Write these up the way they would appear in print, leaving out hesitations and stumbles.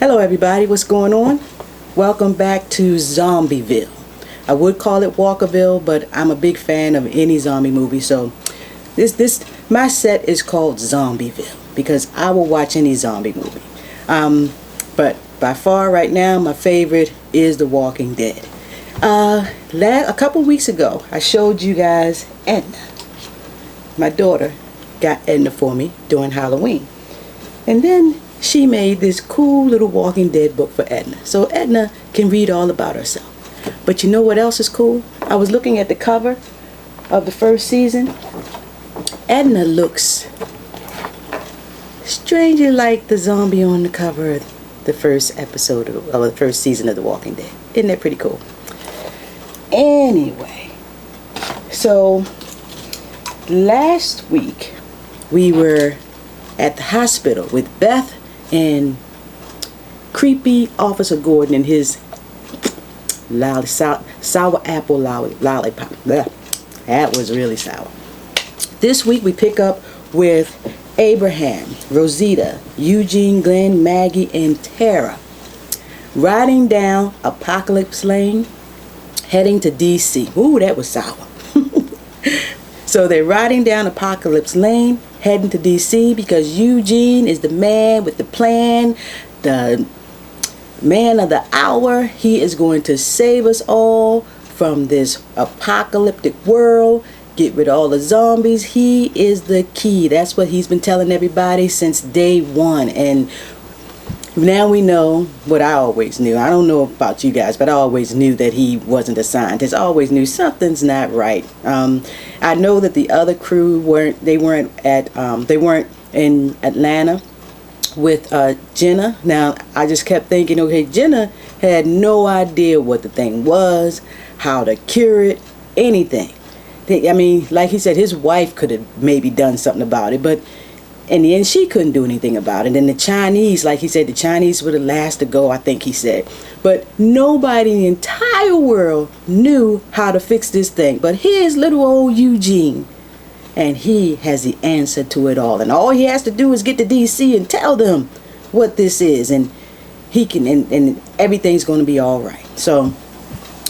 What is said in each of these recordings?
Hello everybody, what's going on? Welcome back to Zombieville. I would call it Walkerville, but I'm a big fan of any zombie movie, so my set is called Zombieville because I will watch any zombie movie. But by far right now, my favorite is The Walking Dead. A couple weeks ago, I showed you guys Edna. My daughter got Edna for me during Halloween. And then she made this cool little Walking Dead book for Edna. So Edna can read all about herself. But you know what else is cool? I was looking at the cover of the first season. Edna looks strangely like the zombie on the cover of the first episode of the first season of The Walking Dead. Isn't that pretty cool? Anyway, so last week we were at the hospital with Beth and creepy Officer Gordon and his sour apple lollipop. Blech. That was really sour. This week we pick up with Abraham, Rosita, Eugene, Glenn, Maggie, and Tara riding down Apocalypse Lane, heading to DC. Ooh, that was sour. So they're riding down Apocalypse Lane, heading to DC because Eugene is the man with the plan, the man of the hour. He is going to save us all from this apocalyptic world, get rid of all the zombies. He is the key. That's what he's been telling everybody since day one. And now we know what I always knew. I don't know about you guys, but I always knew that he wasn't a scientist. I always knew something's not right. I know that the other crew weren't in Atlanta with Jenna. Now I just kept thinking, okay, Jenna had no idea what the thing was, how to cure it, anything. I mean, like he said, his wife could have maybe done something about it, but in the end, she couldn't do anything about it. And the Chinese, like he said, the Chinese were the last to go, I think he said. But nobody in the entire world knew how to fix this thing. But here's little old Eugene. And he has the answer to it all. And all he has to do is get to DC and tell them what this is. And he can, and everything's going to be all right. So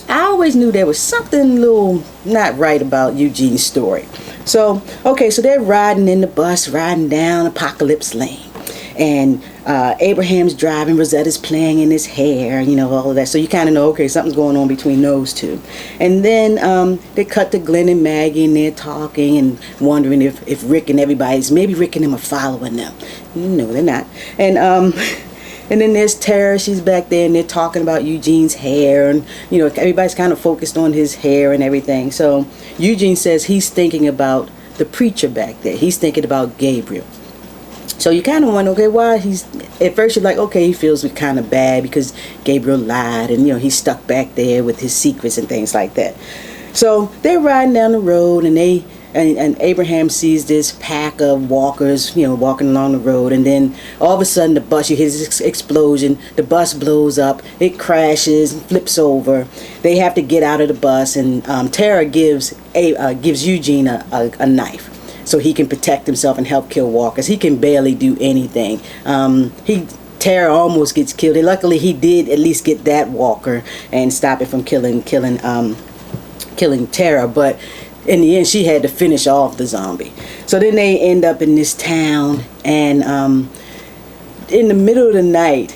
I always knew there was something a little not right about Eugene's story. So, okay, so they're riding in the bus, riding down Apocalypse Lane. And Abraham's driving, Rosetta's playing in his hair, you know, all of that. So you kind of know, okay, something's going on between those two. And then they cut to Glenn and Maggie, and they're talking and wondering if Rick and maybe Rick and them are following them. No, they're not. And then there's Tara, she's back there, and they're talking about Eugene's hair, and you know, everybody's kind of focused on his hair and everything. So Eugene says he's thinking about the preacher back there. He's thinking about Gabriel. So you kind of wonder, okay, why at first you're like, okay, he feels kind of bad because Gabriel lied, and you know, he's stuck back there with his secrets and things like that. So they're riding down the road, and and Abraham sees this pack of walkers, you know, walking along the road, and then all of a sudden the bus, you hear this explosion, the bus blows up, it crashes and flips over. They have to get out of the bus, and Tara gives Eugene a knife so he can protect himself and help kill walkers. He can barely do anything. Tara almost gets killed, and luckily he did at least get that walker and stop it from killing Tara, but in the end, she had to finish off the zombie. So then they end up in this town, and in the middle of the night,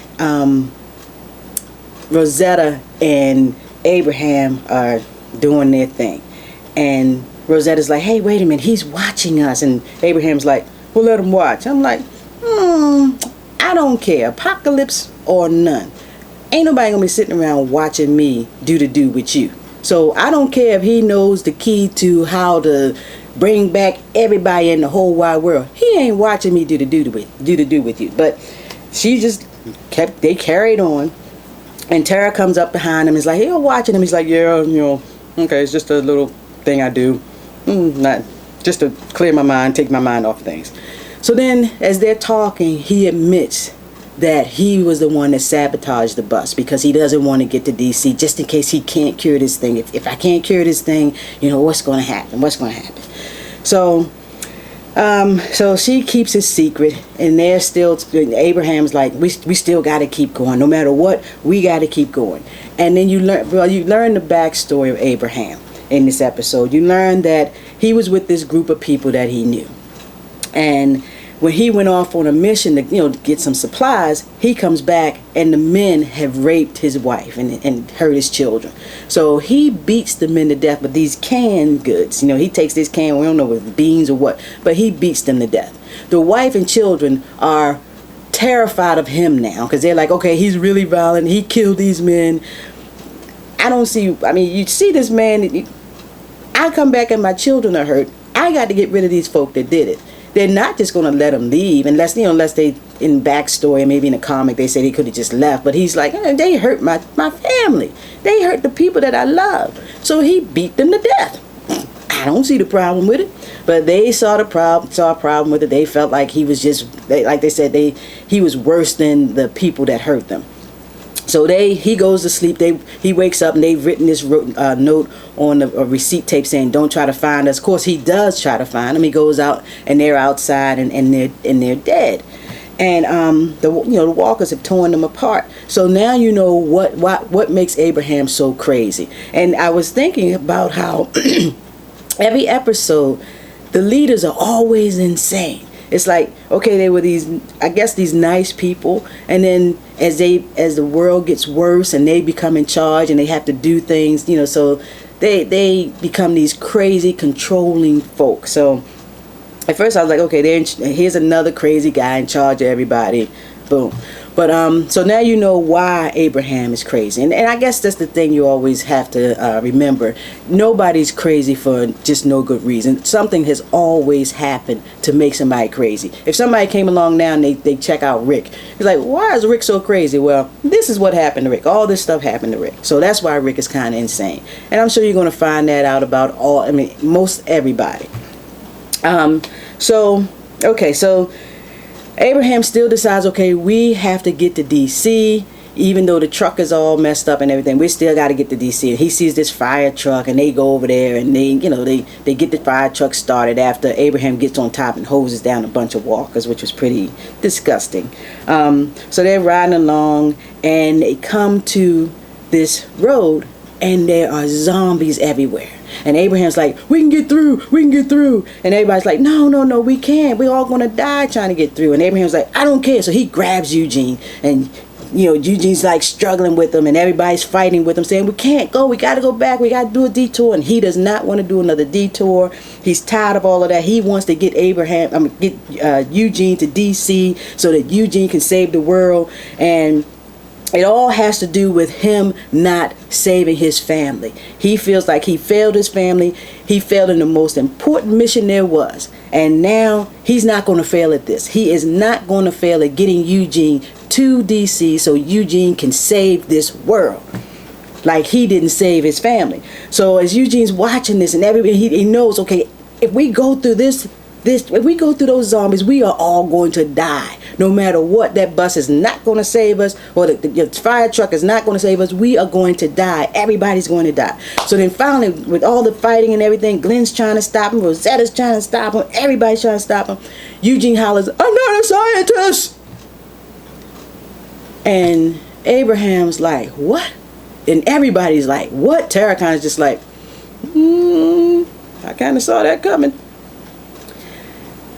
Rosetta and Abraham are doing their thing. And Rosetta's like, hey, wait a minute, he's watching us. And Abraham's like, well, let him watch. I'm like, I don't care, apocalypse or none. Ain't nobody gonna be sitting around watching me do with you. So I don't care if he knows the key to how to bring back everybody in the whole wide world. He ain't watching me do with you. But she just they carried on. And Tara comes up behind him and is like, hey, you're watching him. He's like, yeah, you know, okay, it's just a little thing I do. Not just to clear my mind, take my mind off things. So then as they're talking, he admits that he was the one that sabotaged the bus because he doesn't want to get to DC just in case he can't cure this thing. If I can't cure this thing, you know, what's going to happen? So So she keeps his secret, and they're still, Abraham's like, we still got to keep going. No matter what, we got to keep going. And then you learn the backstory of Abraham in this episode. You learn that he was with this group of people that he knew. And when he went off on a mission to, get some supplies, he comes back and the men have raped his wife and hurt his children. So he beats the men to death with these canned goods. He takes this can, we don't know whether it's beans or what, but he beats them to death. The wife and children are terrified of him now because they're like, okay, he's really violent. He killed these men. You see this man, I come back and my children are hurt. I got to get rid of these folk that did it. They're not just going to let him leave unless they, in backstory, maybe in a comic, they say they could have just left. But he's like, they hurt my family. They hurt the people that I love. So he beat them to death. I don't see the problem with it. But they saw a problem with it. They felt like he was he was worse than the people that hurt them. So he goes to sleep. He wakes up and they've written this note on a receipt tape saying, "Don't try to find us." Of course, he does try to find them. He goes out and they're outside and they're dead. And the walkers have torn them apart. So now you know what makes Abraham so crazy. And I was thinking about how every episode, the leaders are always insane. It's like, okay, they were these nice people, and then as the world gets worse and they become in charge and they have to do things, so they become these crazy controlling folk. So at first I was like, okay, here's another crazy guy in charge of everybody. Boom. But so now you know why Abraham is crazy. And I guess that's the thing you always have to remember. Nobody's crazy for just no good reason. Something has always happened to make somebody crazy. If somebody came along now and they check out Rick, it's like, why is Rick so crazy? Well, this is what happened to Rick. All this stuff happened to Rick. So that's why Rick is kind of insane. And I'm sure you're going to find that out about most everybody. So Abraham still decides, okay, we have to get to DC, even though the truck is all messed up and everything. We still got to get to DC. And he sees this fire truck, and they go over there, and they get the fire truck started after Abraham gets on top and hoses down a bunch of walkers, which was pretty disgusting. So they're riding along, and they come to this road, and there are zombies everywhere. And Abraham's like, we can get through. And everybody's like, no, we can't. We're all going to die trying to get through. And Abraham's like, I don't care. So he grabs Eugene, and Eugene's like struggling with him, and everybody's fighting with him, saying, we can't go. We got to go back. We got to do a detour. And he does not want to do another detour. He's tired of all of that. He wants to get Eugene to DC so that Eugene can save the world. And it all has to do with him not saving his family. He feels like he failed his family. He failed in the most important mission there was. And now he's not going to fail at this. He is not going to fail at getting Eugene to DC so Eugene can save this world like he didn't save his family. So as Eugene's watching this, and everybody, he knows, okay, if we go through if we go through those zombies, we are all going to die. No matter what, that bus is not going to save us, or the fire truck is not going to save us. We are going to die. Everybody's going to die. So then finally, with all the fighting and everything, Glenn's trying to stop him, Rosetta's trying to stop him, everybody's trying to stop him. Eugene hollers, I'm not a scientist! And Abraham's like, what? And everybody's like, what? Tarakan is just like, I kind of saw that coming.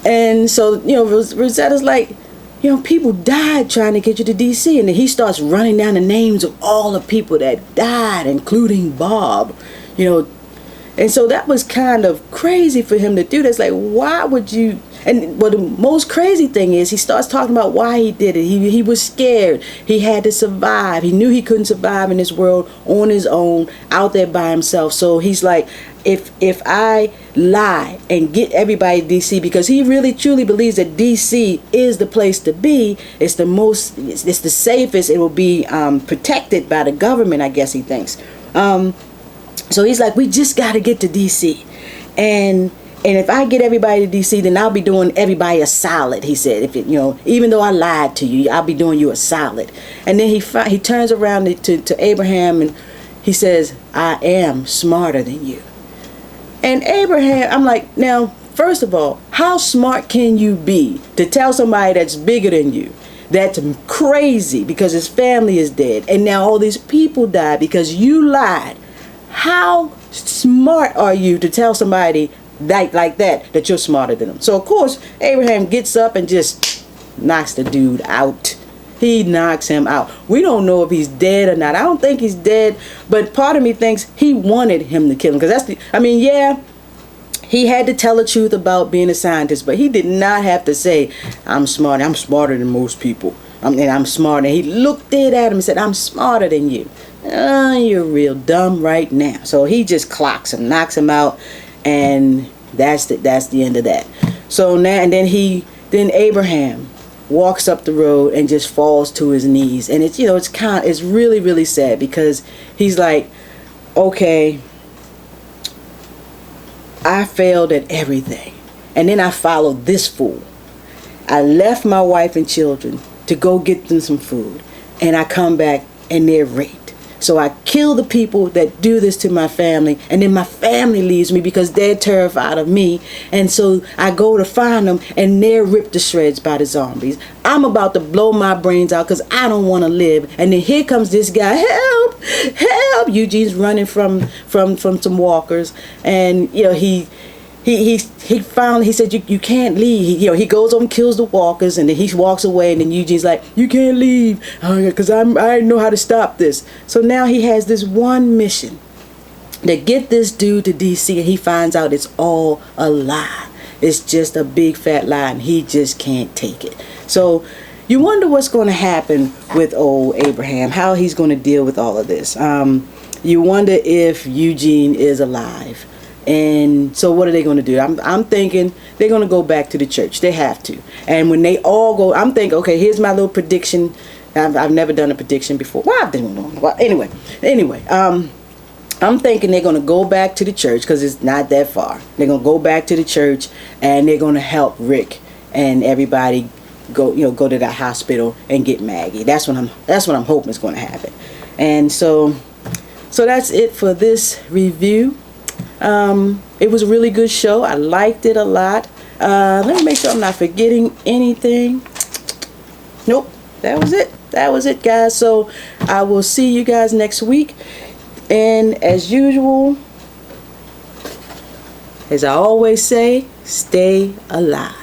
And so, Rosetta's like, people died trying to get you to DC. And then he starts running down the names of all the people that died, including Bob, And so that was kind of crazy for him to do. That's like, why would you? And the most crazy thing is he starts talking about why he did it. He was scared. He had to survive. He knew he couldn't survive in this world on his own, out there by himself. So he's like, if I lie and get everybody to DC, because he really truly believes that DC is the place to be, it's the safest, it will be protected by the government, I guess he thinks. So he's like, we just got to get to DC. And if I get everybody to DC, then I'll be doing everybody a solid, he said. Even though I lied to you, I'll be doing you a solid. And then he turns around to Abraham and he says, I am smarter than you. And Abraham, I'm like, now, First of all, how smart can you be to tell somebody that's bigger than you that's crazy because his family is dead and now all these people died because you lied? How smart are you to tell somebody like that you're smarter than them? So of course Abraham gets up and just knocks the dude out. He knocks him out. We don't know if he's dead or not. I don't think he's dead, but part of me thinks he wanted him to kill him, because yeah, he had to tell the truth about being a scientist, but he did not have to say, I'm smart. I'm smarter than most people. I'm smart. And he looked dead at him and said, I'm smarter than you. You're real dumb right now. So he just clocks him, knocks him out, and that's the end of that. So now, and then Abraham walks up the road and just falls to his knees, and it's really, really sad, because he's like, okay, I failed at everything, and then I followed this fool. I left my wife and children to go get them some food, and I come back and they're raped. So I kill the people that do this to my family, and then my family leaves me because they're terrified of me. And so I go to find them, and they're ripped to shreds by the zombies. I'm about to blow my brains out because I don't want to live. And then here comes this guy, help, help. Eugene's running from some walkers, and he said you can't leave. He goes over and kills the walkers, and then he walks away, and then Eugene's like, you can't leave because I know how to stop this. So now he has this one mission to get this dude to DC, and he finds out it's all a lie. It's just a big fat lie, and he just can't take it. So you wonder what's going to happen with old Abraham, how he's going to deal with all of this. You wonder if Eugene is alive. And so what are they going to do? I'm thinking they're going to go back to the church. They have to. And when they all go, I'm thinking, okay, here's my little prediction. I've never done a prediction before. Well, anyway, I'm thinking they're going to go back to the church because it's not that far. They're going to go back to the church, and they're going to help Rick and everybody go to the hospital and get Maggie. That's what I'm hoping is going to happen. And so that's it for this review. It was a really good show. I liked it a lot. Let me make sure I'm not forgetting anything. Nope, that was it, guys. So I will see you guys next week, and as usual, as I always say, stay alive.